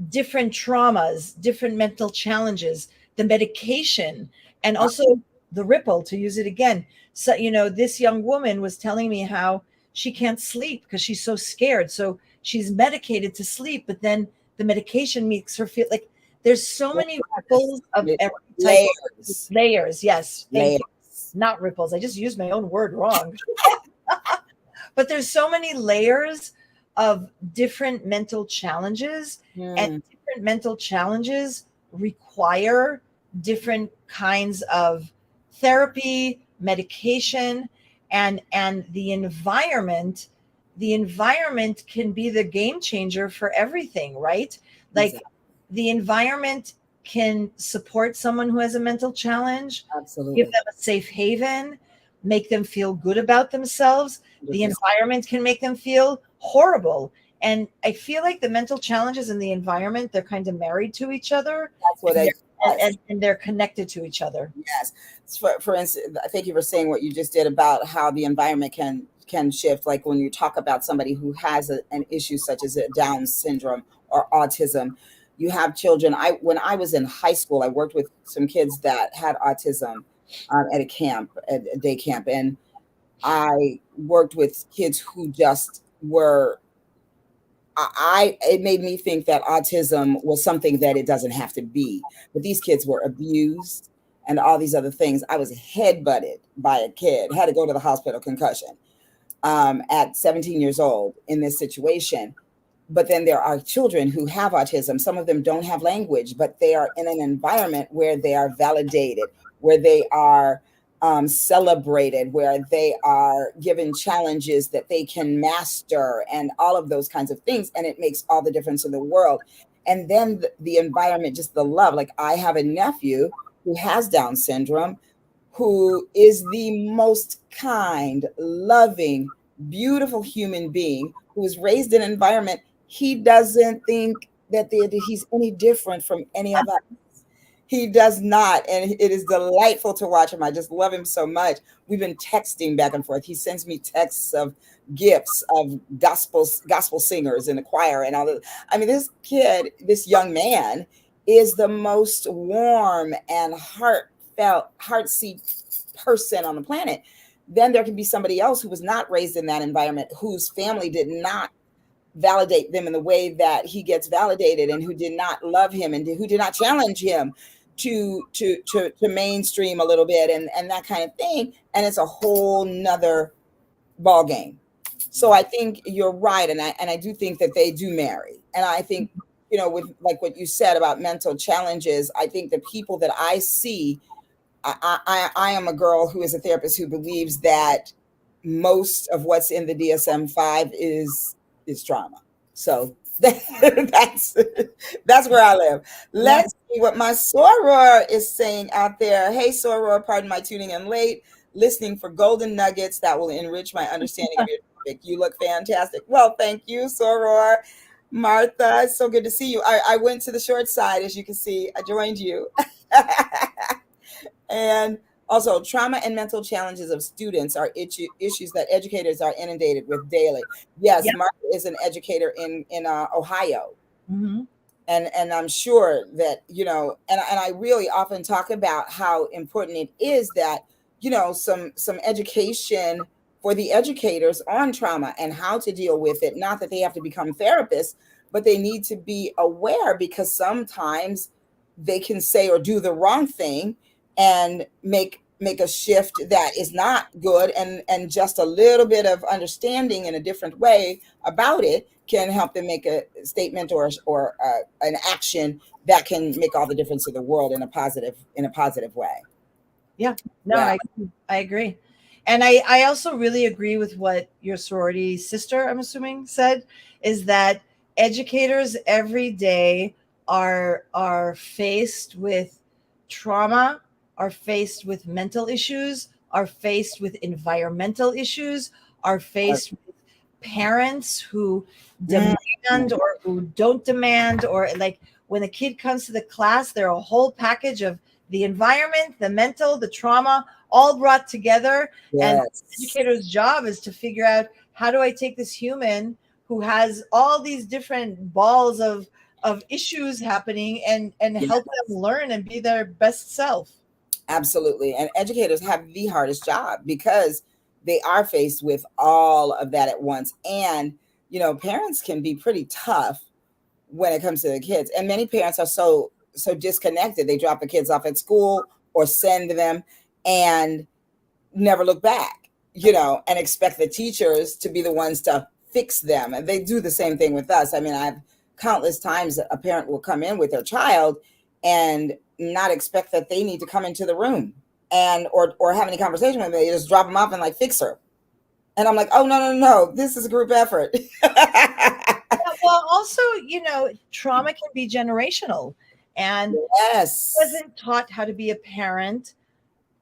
different traumas, different mental challenges, the medication, and also the ripple, to use it again. So, this young woman was telling me how she can't sleep because she's so scared. So she's medicated to sleep, but then the medication makes her feel like there's so many ripples of every type of Layers. layers. Yes, thank you. Layers. Not ripples. I just used my own word wrong. But there's so many layers of different mental challenges, and Hmm. different mental challenges require different kinds of therapy, medication, and the environment can be the game changer for everything, right? Like, Exactly. the environment can support someone who has a mental challenge, give Absolutely. them a safe haven, make them feel good about themselves. The 100%. environment can make them feel horrible. And I feel like the mental challenges and the environment, they're kind of married to each other, That's what and I they're, yes. and they're connected to each other. Yes. For instance, thank you for saying what you just did about how the environment can shift. Like when you talk about somebody who has an issue such as a Down syndrome or autism, you have children. When I was in high school, I worked with some kids that had autism at a camp, at a day camp, and I worked with kids who just were. It made me think that autism was something that it doesn't have to be. But these kids were abused and all these other things. I was headbutted by a kid, had to go to the hospital, concussion, at 17 years old in this situation. But then there are children who have autism. Some of them don't have language, but they are in an environment where they are validated, where they are celebrated, where they are given challenges that they can master, and all of those kinds of things. And it makes all the difference in the world. And then the environment, just the love. Like, I have a nephew who has Down syndrome, who is the most kind, loving, beautiful human being, who was raised in an environment he doesn't think that he's any different from any of us. He does not, and it is delightful to watch him. I just love him so much. We've been texting back and forth. He sends me texts of gifts of gospel singers in the choir and all that. I mean, this kid, this young man, is the most warm and heartfelt, heartseat person on the planet. Then there can be somebody else who was not raised in that environment, whose family did not validate them in the way that he gets validated, and who did not love him and who did not challenge him to mainstream a little bit and that kind of thing. And it's a whole nother ball game. So I think you're right, and I do think that they do marry. And I think, with like what you said about mental challenges, I think the people that I see, I am a girl who is a therapist who believes that most of what's in the DSM-5 is trauma. So that's where I live. Let's see what my soror is saying out there. Hey, soror, pardon my tuning in late, listening for golden nuggets that will enrich my understanding of your topic. You look fantastic. Well, thank you, soror. Martha, it's so good to see you. I went to the short side, as you can see. I joined you. And also, trauma and mental challenges of students are issues that educators are inundated with daily. Yes, yep. Martha is an educator in Ohio. Mm-hmm. And I'm sure that, and I really often talk about how important it is that, some education for the educators on trauma and how to deal with it. Not that they have to become therapists, but they need to be aware, because sometimes they can say or do the wrong thing and make a shift that is not good, and just a little bit of understanding in a different way about it can help them make a statement or an action that can make all the difference in the world in a positive way. Yeah, no, yeah. I agree. And I also really agree with what your sorority sister, I'm assuming, said, is that educators every day are faced with trauma, are faced with mental issues, are faced with environmental issues, are faced with parents who demand or who don't demand, or like when a kid comes to the class, they're a whole package of the environment, the mental, the trauma, all brought together. Yes. And the educator's job is to figure out, how do I take this human who has all these different balls of issues happening and yes. help them learn and be their best self. Absolutely. And educators have the hardest job, because they are faced with all of that at once. And, parents can be pretty tough when it comes to the kids. And many parents are so disconnected. They drop the kids off at school or send them and never look back, and expect the teachers to be the ones to fix them. And they do the same thing with us. I mean, I've countless times a parent will come in with their child and not expect that they need to come into the room and or have any conversation with them. They just drop them off and like fix her. And I'm like, oh, no, this is a group effort. Well, also, trauma can be generational. And yes. I wasn't taught how to be a parent.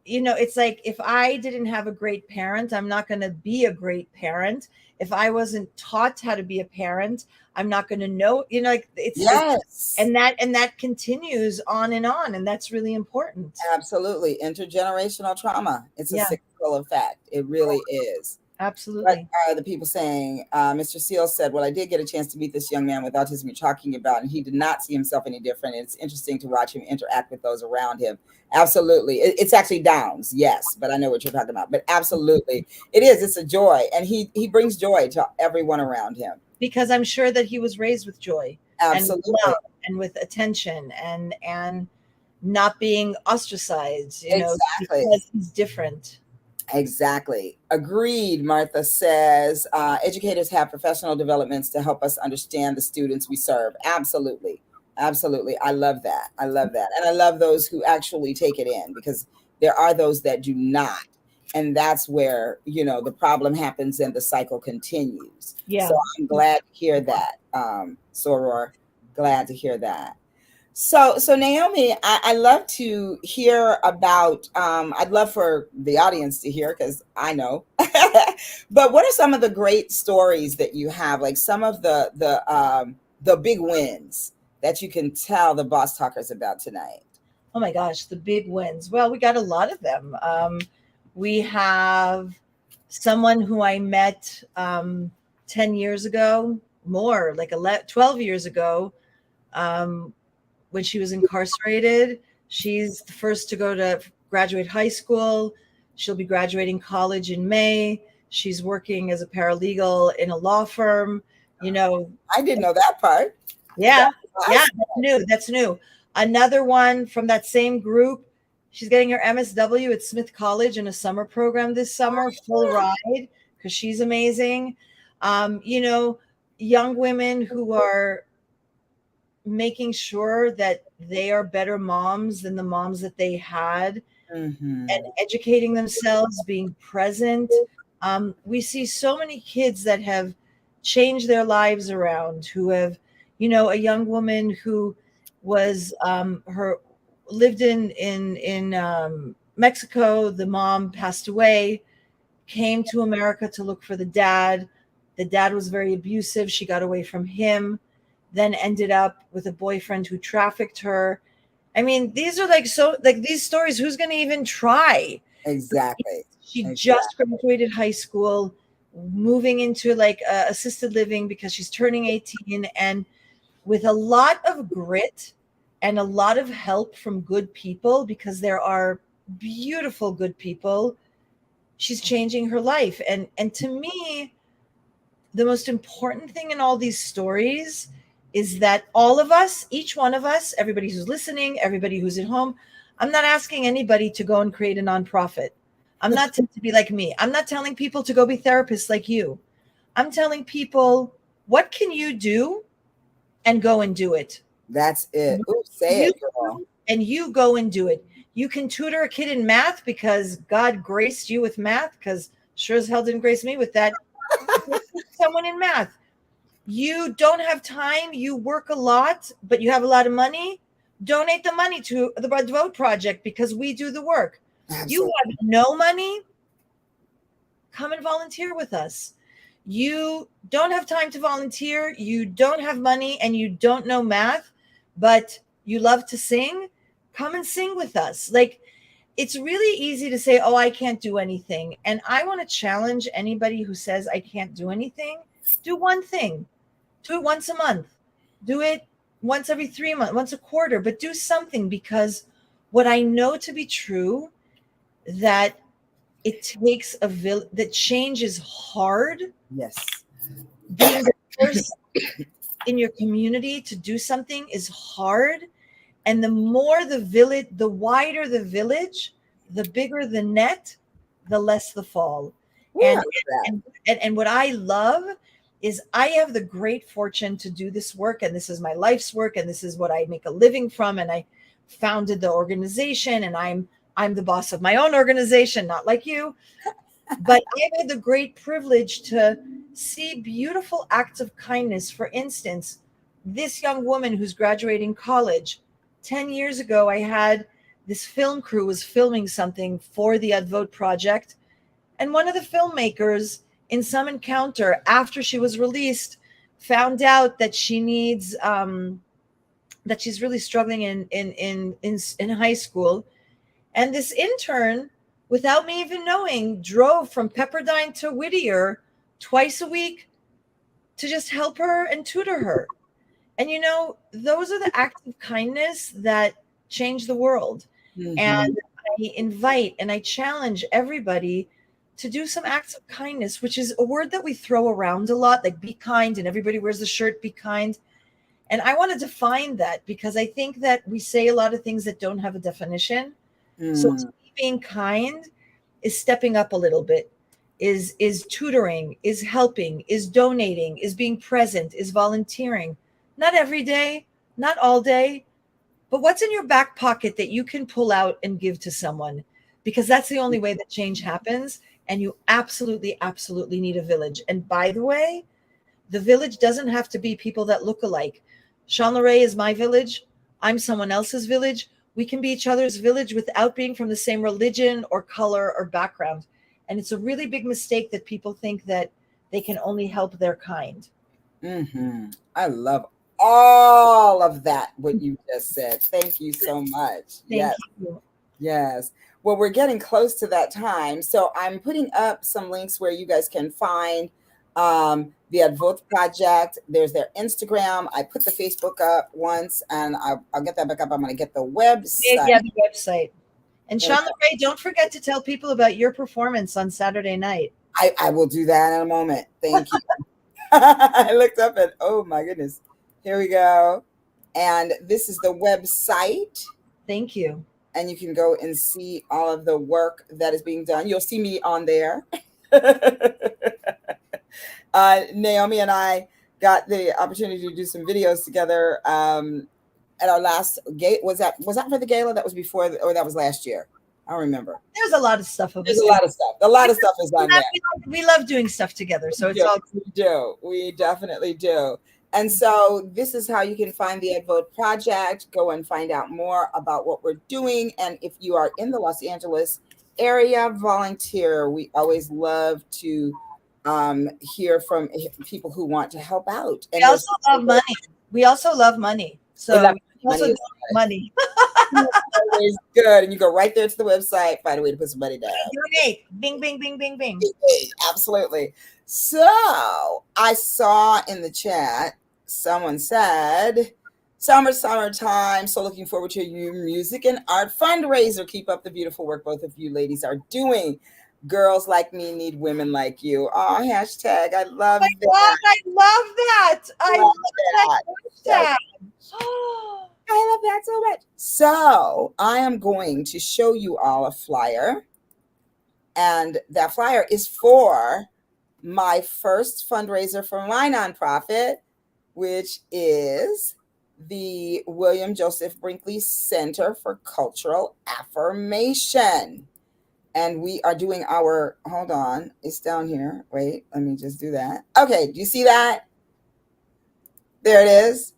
It's like, if I didn't have a great parent, I'm not going to be a great parent. If I wasn't taught how to be a parent, I'm not going to know, it's yes. And that continues on, and that's really important. Absolutely. Intergenerational trauma. It's a cyclical effect. It really is. Absolutely. What are the people saying? Mr. Seal said, well, I did get a chance to meet this young man with autism you're talking about, and he did not see himself any different. It's interesting to watch him interact with those around him. Absolutely. It's actually Downs. Yes, but I know what you're talking about. But absolutely, it is. It's a joy. And he brings joy to everyone around him. Because I'm sure that he was raised with joy. Absolutely. And love and with attention and not being ostracized, exactly. Because he's different. Exactly. Agreed, Martha says. Educators have professional developments to help us understand the students we serve. Absolutely. Absolutely. I love that. And I love those who actually take it in, because there are those that do not. And that's where, the problem happens and the cycle continues. Yeah. So I'm glad to hear that, Soror. Glad to hear that. So Naomi, I love to hear about, I'd love for the audience to hear, because I know, but what are some of the great stories that you have, like some of the big wins that you can tell the Boss Talkers about tonight? Oh my gosh, the big wins. Well, we got a lot of them. We have someone who I met 10 years ago, more like 12 years ago, when she was incarcerated. She's the first to go to graduate high school. She'll be graduating college in May. She's working as a paralegal in a law firm. You know, I didn't know that part. yeah, yeah, Awesome. that's new. That's new. Another one from that same group. She's getting her MSW at Smith College in a summer program this summer, full ride, because she's amazing. You know, young women who are making sure that they are better moms than the moms that they had, and educating themselves, being present. We see so many kids that have changed their lives around, who have, you know, a young woman who was her lived in Mexico. The mom passed away, came to America to look for the dad. The dad was very abusive. She got away from him, then ended up with a boyfriend who trafficked her. I mean, these are like, so like these stories, who's going to even try? Exactly. She just graduated high school, moving into like assisted living because she's turning 18, and with a lot of grit and a lot of help from good people, because there are beautiful good people, she's changing her life. And to me, the most important thing in all these stories is that all of us, each one of us, everybody who's listening, everybody who's at home, I'm not asking anybody to go and create a nonprofit. I'm not to be like me. I'm not telling people to go be therapists like you. I'm telling people, what can you do, and go and do it. That's it. Ooh, say You it, girl. and you go and do it. You can tutor a kid in math because God graced you with math, because sure as hell didn't grace me with that. Someone in math. You don't have time, you work a lot, but you have a lot of money. Donate the money to the Vote Project because we do the work. Absolutely. You have no money, come and volunteer with us. You don't have time to volunteer, you don't have money, and you don't know math, but you love to sing, come and sing with us. Like, it's really easy to say, oh, I can't do anything. And I want to challenge anybody who says I can't do anything. Do one thing. Do it once a month. Do it once every 3 months, once a quarter, but do something, because what I know to be true, that it takes a village, that change is hard. Yes. Being the first in your community to do something is hard. And the more the village, the wider the village, the bigger the net, the less the fall. Yeah, And what I love is I have the great fortune to do this work, and this is my life's work, and this is what I make a living from. And I founded the organization, and I'm the boss of my own organization, not like you. But I've had the great privilege to see beautiful acts of kindness. For instance, this young woman who's graduating college, 10 years ago, I had this film crew was filming something for the Vote Project. And one of the filmmakers, in some encounter after she was released, found out that she needs, that she's really struggling in high school. And this intern, without me even knowing, drove from Pepperdine to Whittier twice a week to just help her and tutor her. And, you know, those are the acts of kindness that change the world. And I invite and I challenge everybody to do some acts of kindness, which is a word that we throw around a lot, like be kind, and everybody wears the shirt, be kind. And I want to define that, because I think that we say a lot of things that don't have a definition. So to me, being kind is stepping up a little bit, is tutoring, is helping, is donating, is being present, is volunteering. Not every day, not all day, but what's in your back pocket that you can pull out and give to someone, because that's the only way that change happens. And you absolutely, absolutely need a village. And by the way, the village doesn't have to be people that look alike. Sean Leray is my village. I'm someone else's village. We can be each other's village without being from the same religion or color or background. And it's a really big mistake that people think that they can only help their kind. I love all of that, what you just said. Thank you so much. Thank you. Yes. Well, we're getting close to that time. So I'm putting up some links where you guys can find the Vote Project. There's their Instagram. I put the Facebook up once, and I'll get that back up. I'm going to get the website. Yeah, the website. And Sean Leray, don't forget to tell people about your performance on Saturday night. I will do that in a moment. Thank you. I looked up and oh my goodness, here we go. And this is the website. Thank you. And you can go and see all of the work that is being done. You'll see me on there. Naomi and I got the opportunity to do some videos together at our last gate. Was that for the gala? That was before, or that was last year? I don't remember. There's a lot of stuff. There's a lot of stuff. A lot of stuff is on there. We love doing stuff together. So it's all. We do. We definitely do. And so this is how you can find the Ed Vote Project. Go and find out more about what we're doing. And if you are in the Los Angeles area, volunteer. We always love to hear from people who want to help out. And we also love money. We also love money. So we also love money. Always good. And you go right there to the website, find a way to put some money down. Donate. Bing, bing, bing, bing, bing. Absolutely. So I saw in the chat, someone said, summertime. So looking forward to your music and art fundraiser. Keep up the beautiful work both of you ladies are doing. Girls like me need women like you. Oh, hashtag. I love that. I love that. I love that hashtag. I love that so much. So I am going to show you all a flyer. And that flyer is for my first fundraiser for my nonprofit, which is the William Joseph Brinkley Center for Cultural Affirmation. And we are doing our, hold on, it's down here. Wait, let me just do that. Okay, do you see that? There it is.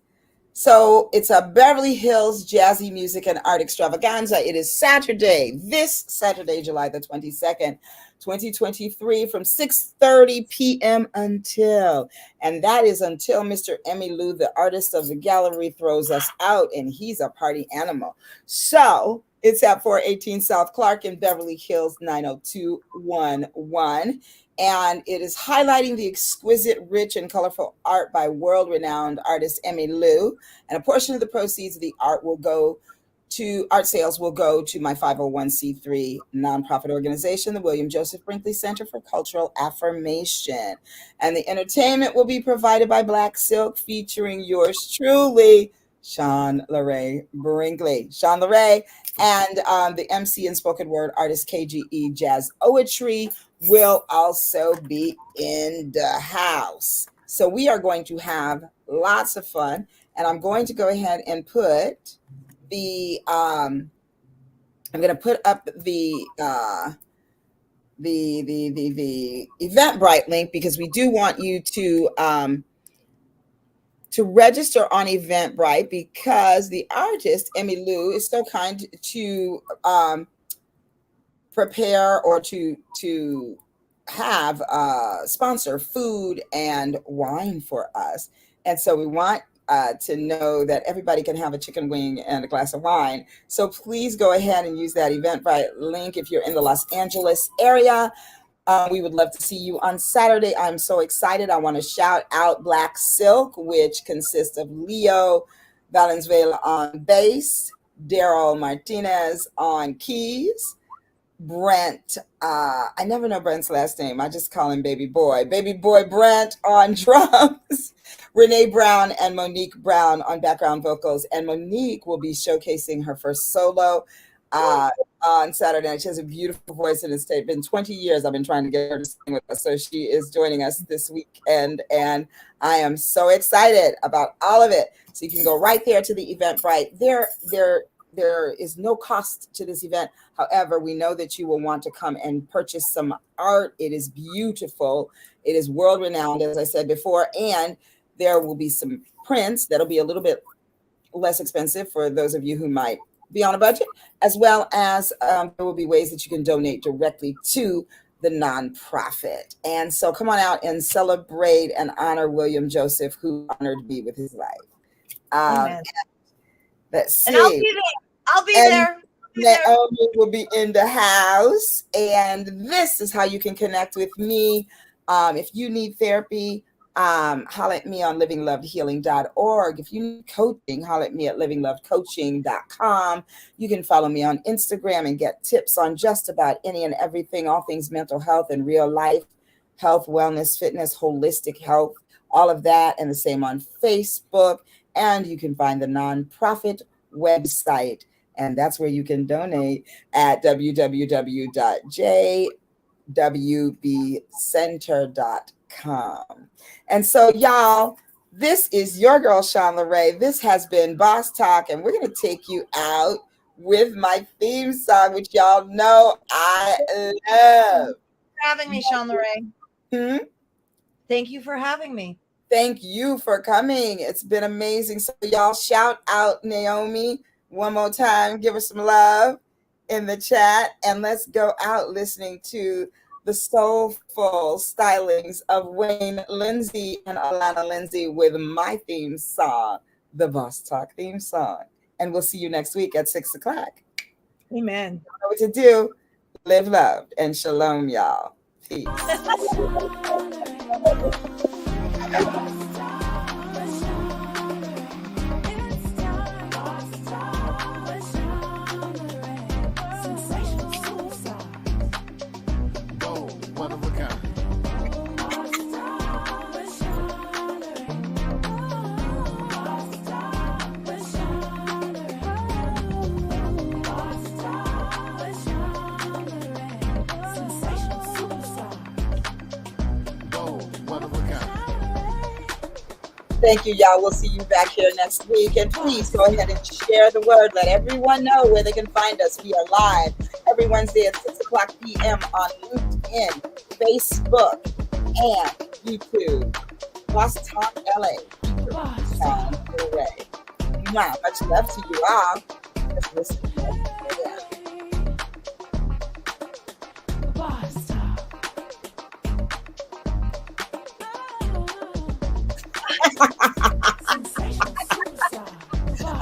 So it's a Beverly Hills jazzy music and art extravaganza. It is Saturday, this Saturday, July the 22nd, 2023 from 6:30 p.m. until, and that is until Mr. Emmylou, the artist of the gallery, throws us out, and he's a party animal. So it's at 418 South Clark in Beverly Hills, 90211. And it is highlighting the exquisite, rich, and colorful art by world-renowned artist Emmylou. And a portion of the proceeds of the art sales will go to my 501c3 nonprofit organization, the William Joseph Brinkley Center for Cultural Affirmation. And the entertainment will be provided by Black Silk, featuring yours truly, Sean LaRae Brinkley. Sean LaRae and the MC and spoken word artist KGE Jazz Oetry will also be in the house. So we are going to have lots of fun. And I'm going to go ahead and put the I'm going to put up the Eventbrite link, because we do want you to register on Eventbrite, because the artist Emmylou is so kind to prepare or to have sponsor food and wine for us. And so we want to know that everybody can have a chicken wing and a glass of wine. So please go ahead and use that Eventbrite link if you're in the Los Angeles area. We would love to see you on Saturday. I'm so excited. I want to shout out Black Silk, which consists of Leo Valenzuela on bass, Daryl Martinez on keys, Brent, I never know Brent's last name. I just call him Baby Boy Brent on drums, Renee Brown and Monique Brown on background vocals. And Monique will be showcasing her first solo on Saturday. She has a beautiful voice, and it's been 20 years I've been trying to get her to sing with us. So she is joining us this weekend, and I am so excited about all of it. So you can go right there to the Eventbrite. There is no cost to this event. However, we know that you will want to come and purchase some art. It is beautiful. It is world-renowned, as I said before, and there will be some prints that'll be a little bit less expensive for those of you who might be on a budget, as well as there will be ways that you can donate directly to the nonprofit. And so come on out and celebrate and honor William Joseph, who honored me with his life. Let's see. And I'll be there. Naomi will be in the house. And this is how you can connect with me. If you need therapy, holler at me on livinglovedhealing.org. If you need coaching, holler at me at livinglovedcoaching.com. You can follow me on Instagram and get tips on just about any and everything, all things mental health and real life, health, wellness, fitness, holistic health, all of that, and the same on Facebook. And you can find the nonprofit website, and that's where you can donate at www.jwbcenter.com. And so, y'all, this is your girl, Sean LeRae. This has been Boss Talk, and we're going to take you out with my theme song, which y'all know I love. Thank you for having me, Sean LeRae. Thank you for having me. Thank you for coming. It's been amazing. So y'all shout out Naomi one more time. Give her some love in the chat. And let's go out listening to the soulful stylings of Wayne Lindsay and Alana Lindsay with my theme song, the Boss Talk theme song. And we'll see you next week at 6 o'clock. Amen. You know what to do. Live loved and shalom, y'all. Peace. Thank you, y'all. We'll see you back here next week. And please go ahead and share the word. Let everyone know where they can find us. We are live every Wednesday at 6 o'clock p.m. on LinkedIn, Facebook, and YouTube. Boss Talk LA. Sean LeRae. Much love to you all. Let's listen.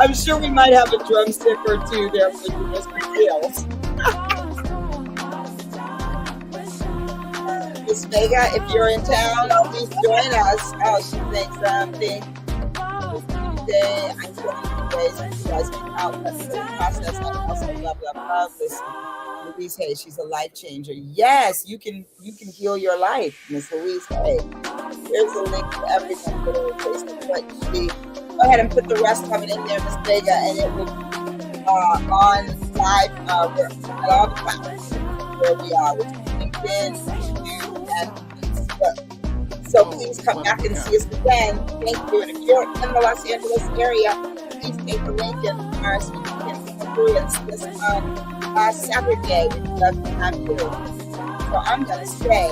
I'm sure we might have a drumstick or two there for you, Mr. Hills. Miss Vega, if you're in town, please join us. Oh, she thinks something. Tuesday, I'm going to ways you guys can out the process and also blah blah blah. Listen, Louise Hay, she's a life changer. Yes, you can heal your life, Miss Louise Hay. Here's a link to everything for the Facebook. What you see. Go ahead and put the rest of it in there, Miss Vega, and it will be on live at all the platforms where we are, which is LinkedIn, YouTube, and Facebook. So please come back and see us again. Thank you. And if you're in the Los Angeles area, please take the link in ours so you can come through and see us on Saturday. We'd love to have you. So I'm going to say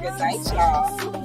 good night, y'all.